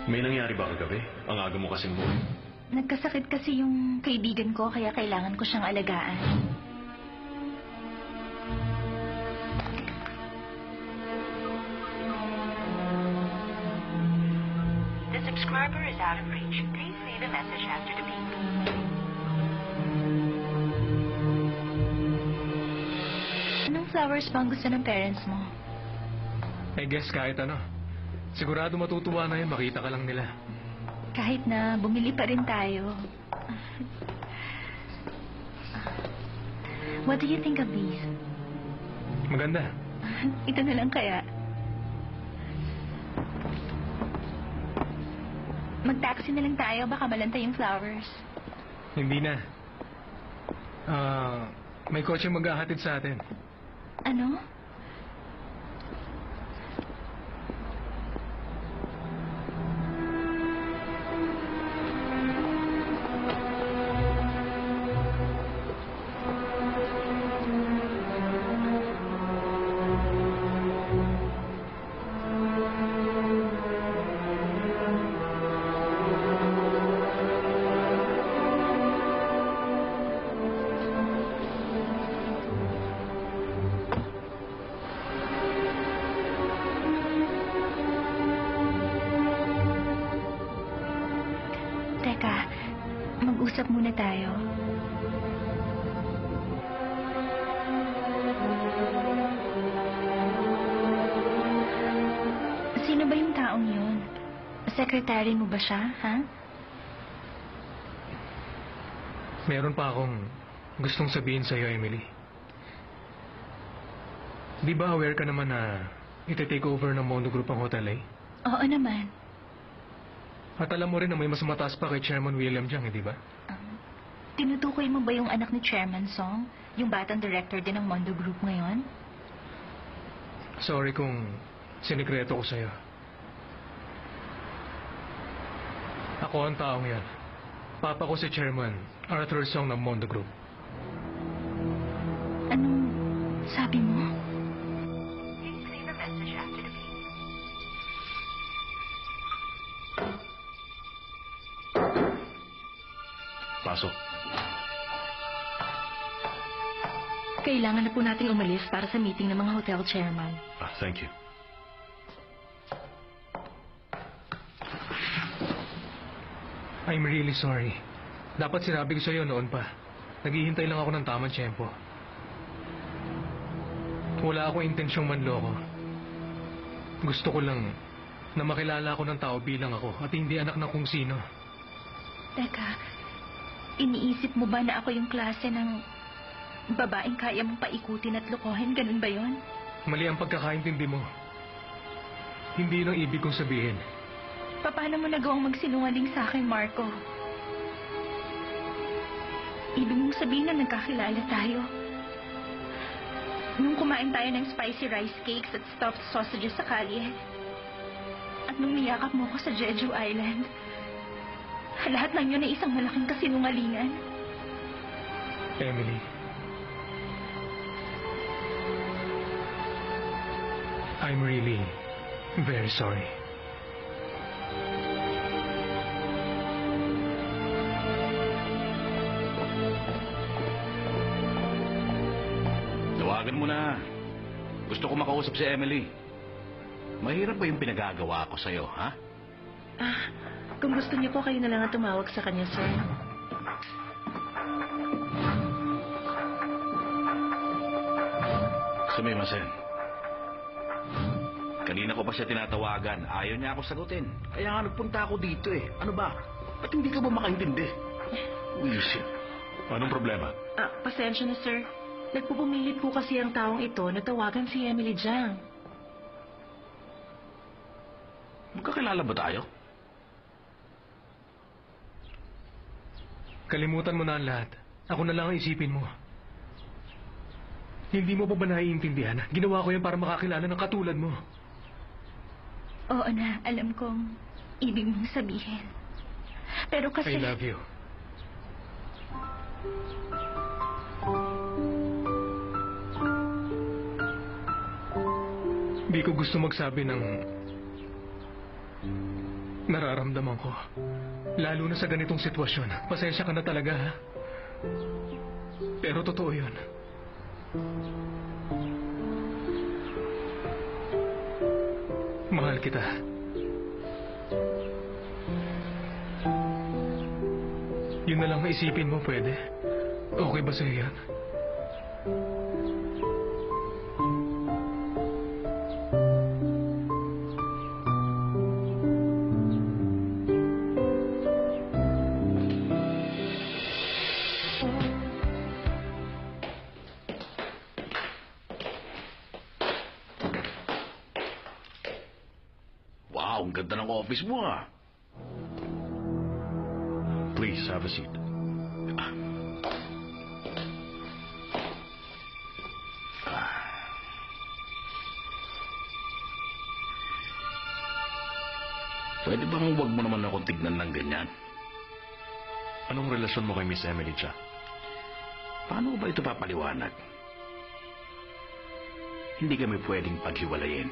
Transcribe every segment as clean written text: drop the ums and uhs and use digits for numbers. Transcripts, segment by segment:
May nangyari ba kagabi? Ang aga mo kasing umuwi. Nagkasakit kasi yung kaibigan ko kaya kailangan ko siyang alagaan. The subscriber is out of reach. Please leave a message after the beep. Anong flowers ba ang gusto ng parents mo? I guess kahit ano. Sigurado matutuwa na yun, makita ka lang nila. Kahit na bumili pa rin tayo. What do you think of these? Maganda. Ito na lang kaya. Mag-taxi na lang tayo, baka malanta yung flowers. Hindi na. May kotse maghahatid sa atin. Ano? Teka, mag-usap muna tayo. Sino ba yung taong yun? Secretary mo ba siya, ha? Meron pa akong gustong sabihin sa'yo, Emily. Di ba aware ka naman na iti-take over ng Mondo Group ang hotel eh? Oo naman. At alam mo rin na may mas mataas pa kay Chairman William Jiang, di ba? Tinutukoy mo ba yung anak ni Chairman Song? Yung batang director din ng Mondo Group ngayon? Sorry kung sinikreto ko sa'yo. Ako ang taong yan. Papa ko si Chairman Arthur Song ng Mondo Group. Anong sabi mo? Please leave a message after the beep. Pasok. Kailangan na po nating umalis para sa meeting ng mga hotel chairman. Thank you. I'm really sorry. Dapat sinabi ko sa'yo noon pa. Naghihintay lang ako ng tamang tiyempo. Wala akong intensyong manloko. Gusto ko lang na makilala ako ng tao bilang ako at hindi anak ng kung sino. Teka, iniisip mo ba na ako yung klase ng babaeng kaya mong paikutin at lokohin? Ganun ba yon? Mali ang pagkakaintindi mo. Hindi yun ang ibig kong sabihin. Paano mo nagawang magsinungaling sa akin, Marco? Ibig mong sabihin na nagkakilala tayo. Nung kumain tayo ng spicy rice cakes at stuffed sausages sa kalye. At nung niyakap mo ko sa Jeju Island. Lahat ng yun ay isang malaking kasinungalingan. Emily. I'm really very sorry. Tawagan mo na. Gusto ko makausap si Emily. Mahirap ba yung pinagagawa ko sa'yo, ha? Kung gusto niyo po, kayo na lang ang tumawag sa kanya, sir. Sumimasen. Kanina ko pa siya tinatawagan. Ayaw niya ako sagutin. Kaya nga nagpunta ako dito eh. Ano ba? Ba't hindi ka ba makaintindi? Wisit. Anong problema? Pasensya na, sir. Nagpupumilit po kasi ang taong ito na tawagan si Emily Jiang. Magkakilala ba tayo? Kalimutan mo na ang lahat. Ako na lang ang isipin mo. Hindi mo pa ba naiintindihan? Ginawa ko yan para makakilala ng katulad mo. Oo na, alam kong ibig mong sabihin. Pero kasi... I love you. Di ko gusto magsabi ng Nararamdaman ko. Lalo na sa ganitong sitwasyon. Pasensya ka na talaga, ha? Pero totoo yun. Mahal kita. Yun na lang maisipin mo, pwede? Okay ba sa'yo yan? Wow, ang ganda ng office mo ah. Please, have a seat. Pwede bang huwag mo naman akong tignan ng ganyan? Anong relasyon mo kay Miss Emily Cha? Paano ba ito papaliwanag? Hindi kami pwedeng paghiwalayin.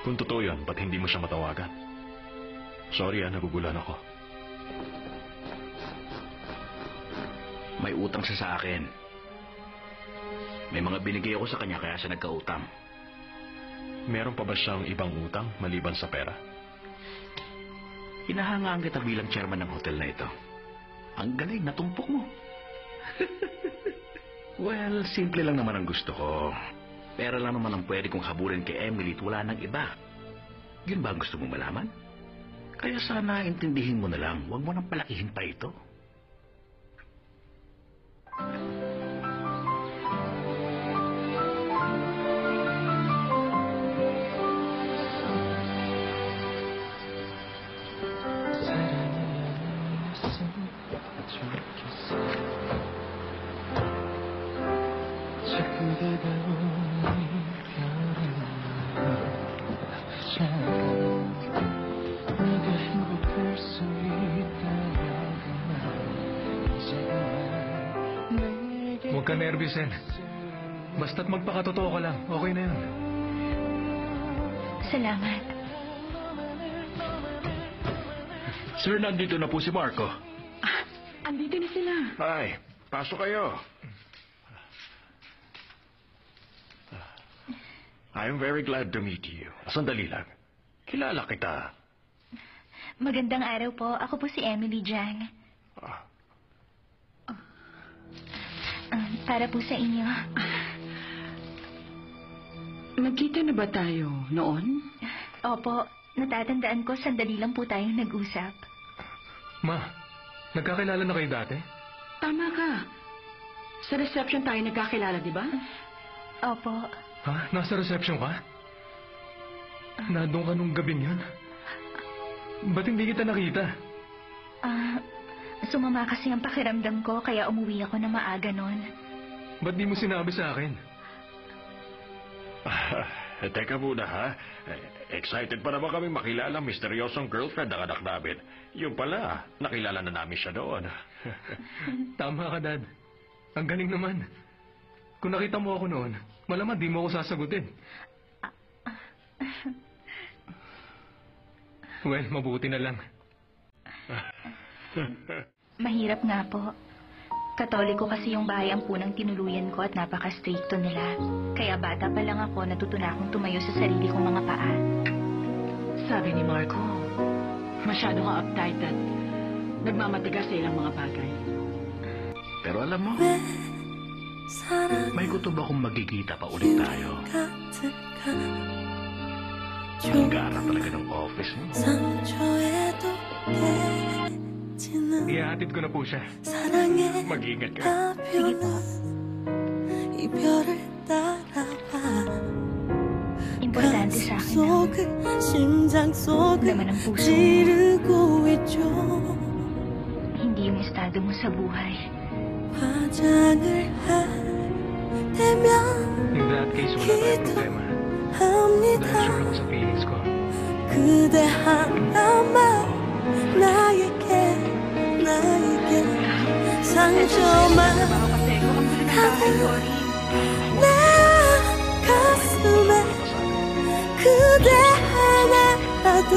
Kung totoo yan, ba't hindi mo siya matawagan? Sorry, nagugulan ako. May utang siya sa akin. May mga binigay ako sa kanya kaya siya nagkautang. Meron pa ba siyang ibang utang maliban sa pera? Hinahangaan kita bilang chairman ng hotel na ito. Ang galing, natumpok mo. Well, simple lang naman ang gusto ko. Pera lang naman ang pwede kong habulin kay Emily at wala nang iba. Yun ba ang gusto mong malaman? Kaya sana intindihin mo na lang, huwag mo nang palakihin pa ito. Huwag ka nervyusin. Basta't magpakatotoo ka lang. Okay na yun. Salamat. Sir, nandito na po si Marco. Andito na sila. Hi, pasok kayo. I'm very glad to meet you. Sandali lang. Kilala kita. Magandang araw po. Ako po si Emily Jang. Para po sa inyo. Nagkita na ba tayo noon? Opo, natatandaan ko sandali lang po tayong nag-usap. Ma, nagkakilala na kayo dati? Tama ka. Sa reception tayo nagkakilala, di ba? Opo. Ha? Nasa reception ka? Nandun ka nung gabing yun? Ba't hindi kita nakita? Sumama kasi ang pakiramdam ko kaya umuwi ako na maaga noon. Ba't di mo sinabi sa akin? Teka muna, ha? Excited pa naman kami makilala ang misteryosong girlfriend ng anak namin. Yung pala, nakilala na namin siya doon. Tama ka, Dad. Ang galing naman. Kung nakita mo ako noon, malamang di mo ako sasagutin. Well, mabuti na lang. Mahirap nga po. Katoliko kasi yung bahay ang punang tinuluyan ko at napaka-stricto nila. Kaya bata pa lang ako, natuto na akong tumayo sa sarili kong mga paa. Sabi ni Marco, masyado kang uptight at nagmamatigas sa ilang mga bagay. Pero alam mo, may gusto ba kung magkikita pa ulit tayo? Ang gara talaga ng office mo. Ihahatid ko na po siya. Mag-ingat ka. Sige po. Importante sa akin ang laman ng puso mo. Hindi yung estado mo sa buhay. In that case, wala tayong problema. Dahil sure ako sa feelings ko. 그대 하나만 나에게 상처만 내 가슴에 그대 하나라도